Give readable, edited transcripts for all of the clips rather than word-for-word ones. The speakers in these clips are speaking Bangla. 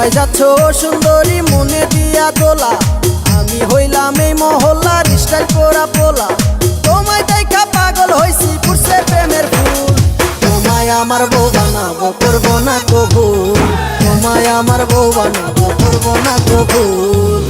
কোথায় যাচ্ছ সুন্দরী মনে দিয়া দোলা, আমি হইলাম এই মহল্লার স্টাইল করা পোলা। তোমায় দেখা পাগল হইছি ফুটছে প্রেমের ফুল, তোমায় আমার বউ বানাবো করবো না কবুল, তোমায় আমার বউ বানাবো করবো না কবুল।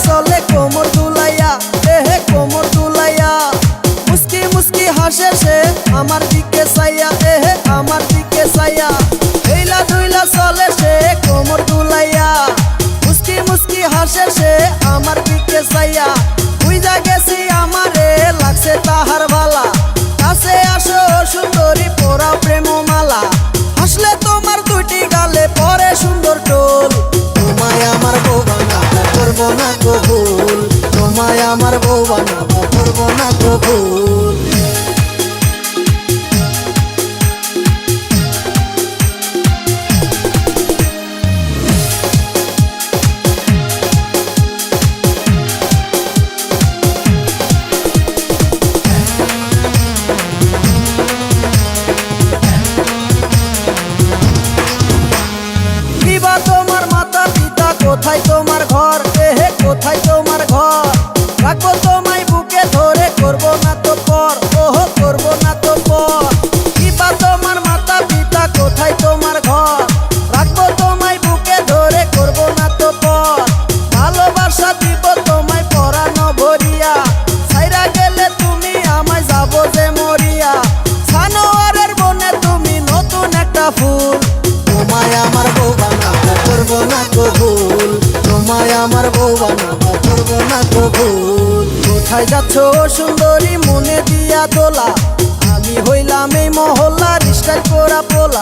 চলে কোমর দুলাইয়া, এহে কোমর দুলাইয়া, মুস্কি মুস্কি হাসে সে আমার দিকে চাইয়া, এহে আমার দিকে চাইয়া। হেইলা দুইলা চলে সে কোমর দুলাইয়া, মুস্কি মুস্কি হাসে সে আমার দিকে চাইয়া। বুইজা গেছি আমারে লাগছে তাহার বালা, কাছে আসো সুন্দরী পোড়া প্রেম মালা। হাসলে তোমার দুটি গালে পরে সুন্দর টোল, তোমায় আমার বউ বানাবো করবো না কবুল, তোমায় আমার বউ বানাবো করবো না কবুল। তোমার মাতা পিতা কোথায় তোমার ঘর, এহে কোথায় তোমার ঘর। রাখবো তোমায় বুকে ধরে করবো না তো পর, ওহো করবো না তো পর। কিবা তোমার মাতা পিতা কোথায় তোমার ঘর, রাখবো তোমায় বুকে ধরে করবো না তো পর। ভালোবাসা দিব তোমায় পরানো ভরিয়া, ছাইরা গেলে তুমি আমায় যাবো যে মরিয়া। সানোয়ারের বনে তুমি নতুন একটা ফুল, তোমায় আমার বউ বানাবো করবো না কবুল, তোমায় আমার বউ বানাবো করবো না কবুল। কোথায় যাচ্ছ সুন্দরী মনে দিয়া দোলা, আমি হইলাম এই মহল্লার স্টাইল করা পোলা।